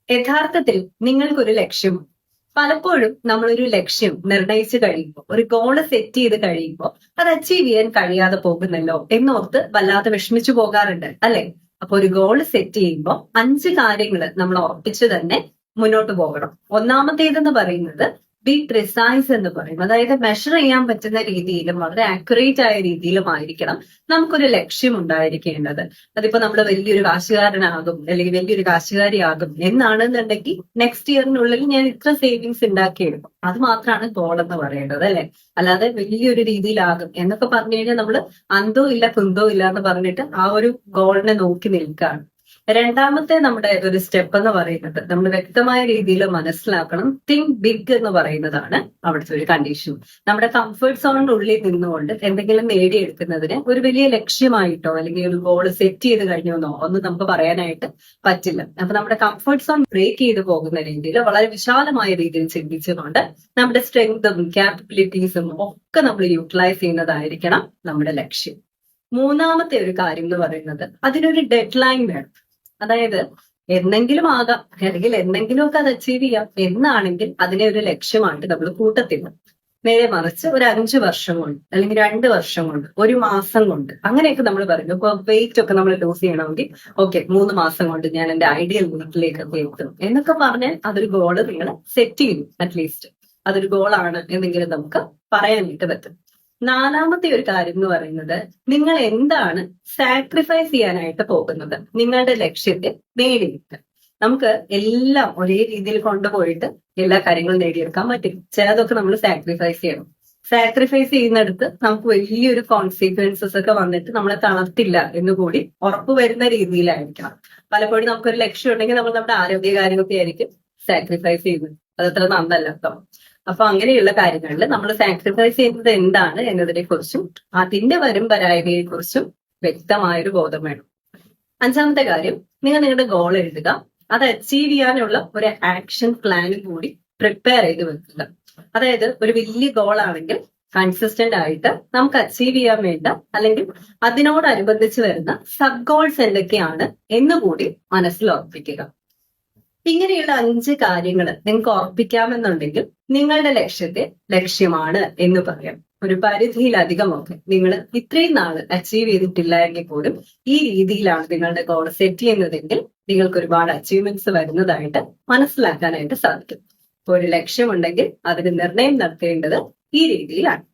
യഥാർത്ഥത്തിൽ നിങ്ങൾക്കൊരു ലക്ഷ്യം പലപ്പോഴും നമ്മളൊരു ലക്ഷ്യം നിർണയിച്ചു കഴിയുമ്പോൾ ഒരു ഗോള് സെറ്റ് ചെയ്ത് കഴിയുമ്പോൾ അത് അച്ചീവ് ചെയ്യാൻ കഴിയാതെ പോകുന്നല്ലോ എന്നോർത്ത് വല്ലാതെ വിഷമിച്ചു പോകാറുണ്ട് അല്ലെ? അപ്പൊ ഒരു ഗോള് സെറ്റ് ചെയ്യുമ്പോൾ 5 കാര്യങ്ങൾ നമ്മൾ ഉറപ്പിച്ചു തന്നെ മുന്നോട്ട് പോകണം. ഒന്നാമത്തേതെന്ന് പറയുന്നത് ബി പ്രിസൈസ് എന്ന് പറയും. അതായത് മെഷർ ചെയ്യാൻ പറ്റുന്ന രീതിയിലും വളരെ ആക്യുറേറ്റ് ആയ രീതിയിലും ആയിരിക്കണം നമുക്കൊരു ലക്ഷ്യം ഉണ്ടായിരിക്കേണ്ടത്. അതിപ്പോ നമ്മൾ വലിയൊരു കാശുകാരനാകും അല്ലെങ്കിൽ വലിയൊരു കാശുകാരിയാകും എന്നാണെന്നുണ്ടെങ്കിൽ നെക്സ്റ്റ് ഇയറിനുള്ളിൽ ഞാൻ ഇത്ര സേവിങ്സ് ഉണ്ടാക്കിയെടുക്കും, അത് മാത്രമാണ് ഗോൾ എന്ന് പറയേണ്ടത് അല്ലെ? അല്ലാതെ വലിയൊരു രീതിയിലാകും എന്നൊക്കെ പറഞ്ഞു കഴിഞ്ഞാൽ നമ്മൾ അന്തോ ഇല്ല കുന്തോ ഇല്ല എന്ന് പറഞ്ഞിട്ട് ആ ഒരു ഗോളിനെ നോക്കി നിൽക്കുകയാണ്. രണ്ടാമത്തെ നമ്മുടെ ഒരു സ്റ്റെപ്പ് എന്ന് പറയുന്നത് നമ്മൾ വ്യക്തമായ രീതിയിൽ മനസ്സിലാക്കണം. തിങ്ക് ബിഗ് എന്ന് പറയുന്നതാണ് അവിടുത്തെ ഒരു കണ്ടീഷൻ. നമ്മുടെ കംഫർട്ട് സോണിന്റെ ഉള്ളിൽ നിന്നുകൊണ്ട് എന്തെങ്കിലും നേടിയെടുക്കുന്നതിന് ഒരു വലിയ ലക്ഷ്യമായിട്ടോ അല്ലെങ്കിൽ ഒരു ഗോൾ സെറ്റ് ചെയ്ത് കഴിഞ്ഞോന്നോ ഒന്നും നമുക്ക് പറയാനായിട്ട് പറ്റില്ല. അപ്പൊ നമ്മുടെ കംഫർട്ട് സോൺ ബ്രേക്ക് ചെയ്ത് പോകുന്ന രീതിയിൽ വളരെ വിശാലമായ രീതിയിൽ ചിന്തിച്ചുകൊണ്ട് നമ്മുടെ സ്ട്രെങ്തും ക്യാപ്പബിലിറ്റീസും ഒക്കെ നമ്മൾ യൂട്ടിലൈസ് ചെയ്യുന്നതായിരിക്കണം നമ്മുടെ ലക്ഷ്യം. മൂന്നാമത്തെ ഒരു കാര്യം എന്ന് പറയുന്നത് അതിനൊരു ഡെഡ് ലൈൻ വേണം. അതായത് എന്തെങ്കിലും ആകാം അല്ലെങ്കിൽ എന്തെങ്കിലുമൊക്കെ അത് അച്ചീവ് ചെയ്യാം എന്നാണെങ്കിൽ അതിനെ ഒരു ലക്ഷ്യമായിട്ട് നമ്മൾ കൂട്ടത്തില്ല. നേരെ മറിച്ച് ഒരു 5 വർഷം കൊണ്ട് അല്ലെങ്കിൽ 2 വർഷം കൊണ്ട് 1 മാസം കൊണ്ട് അങ്ങനെയൊക്കെ നമ്മൾ പറയുന്നു. ഇപ്പൊ വെയിറ്റ് ഒക്കെ നമ്മൾ ലൂസ് ചെയ്യണമെങ്കിൽ ഓക്കെ 3 മാസം കൊണ്ട് ഞാൻ എന്റെ ഐഡിയൽ വെയിറ്റിലേക്കൊക്കെ എത്തും എന്നൊക്കെ പറഞ്ഞാൽ അതൊരു ഗോള് നിങ്ങൾ സെറ്റ് ചെയ്യുന്നു. അറ്റ്ലീസ്റ്റ് അതൊരു ഗോളാണ് എന്നെങ്കിലും നമുക്ക് പറയാനായിട്ട് പറ്റും. നാലാമത്തെ ഒരു കാര്യം എന്ന് പറയുന്നത് നിങ്ങൾ എന്താണ് സാക്രിഫൈസ് ചെയ്യാനായിട്ട് പോകുന്നത് നിങ്ങളുടെ ലക്ഷ്യത്തെ നേടിയെടുക്കാൻ. നമുക്ക് എല്ലാം ഒരേ രീതിയിൽ കൊണ്ടുപോയിട്ട് എല്ലാ കാര്യങ്ങളും നേടിയെടുക്കാൻ പറ്റില്ല. ചിലതൊക്കെ നമ്മൾ സാക്രിഫൈസ് ചെയ്യണം. സാക്രിഫൈസ് ചെയ്യുന്നിടത്ത് നമുക്ക് വലിയൊരു കോൺസിക്വൻസസ് ഒക്കെ വന്നിട്ട് നമ്മളെ തളർത്തില്ല എന്നുകൂടി ഉറപ്പ് വരുന്ന രീതിയിലായിരിക്കണം. പലപ്പോഴും നമുക്കൊരു ലക്ഷ്യം ഉണ്ടെങ്കിൽ നമ്മൾ നമ്മുടെ ആരോഗ്യ കാര്യമൊക്കെ ആയിരിക്കും സാക്രിഫൈസ് ചെയ്യുന്നത്. അതത്ര നന്നല്ല കേട്ടോ. അപ്പൊ അങ്ങനെയുള്ള കാര്യങ്ങളിൽ നമ്മൾ സാക്രിഫൈസ് ചെയ്യുന്നത് എന്താണ് എന്നതിനെ കുറിച്ചും അതിന്റെ വരും പരായതയെ കുറിച്ചും വ്യക്തമായൊരു ബോധം വേണം. 5ാമത്തെ കാര്യം, നിങ്ങൾ നിങ്ങളുടെ ഗോൾ എഴുതുക. അത് അച്ചീവ് ചെയ്യാനുള്ള ഒരു ആക്ഷൻ പ്ലാനും കൂടി പ്രിപ്പയർ ചെയ്ത് വെക്കുക. അതായത് ഒരു വലിയ ഗോൾ ആണെങ്കിൽ കൺസിസ്റ്റന്റ് ആയിട്ട് നമുക്ക് അച്ചീവ് ചെയ്യാൻ വേണ്ട അല്ലെങ്കിൽ അതിനോടനുബന്ധിച്ച് വരുന്ന സബ് ഗോൾസ് എന്തൊക്കെയാണ് എന്നുകൂടി മനസ്സിൽ ഉറപ്പിക്കുക. ഇങ്ങനെയുള്ള 5 കാര്യങ്ങൾ നിങ്ങൾക്ക് ഉറപ്പിക്കാമെന്നുണ്ടെങ്കിൽ നിങ്ങളുടെ ലക്ഷ്യത്തെ ലക്ഷ്യമാണ് എന്ന് പറയാം. ഒരു പരിധിയിലധികമൊക്കെ നിങ്ങൾ ഇത്രയും നാൾ അച്ചീവ് ചെയ്തിട്ടില്ല എങ്കിൽ പോലും ഈ രീതിയിലാണ് നിങ്ങളുടെ ഗോൾ സെറ്റ് ചെയ്യുന്നതെങ്കിൽ നിങ്ങൾക്ക് ഒരുപാട് അച്ചീവ്മെന്റ്സ് വരുന്നതായിട്ട് മനസ്സിലാക്കാനായിട്ട് സാധിക്കും. ഒരു ലക്ഷ്യമുണ്ടെങ്കിൽ അതിന് നിർണയം നടത്തേണ്ടത് ഈ രീതിയിലാണ്.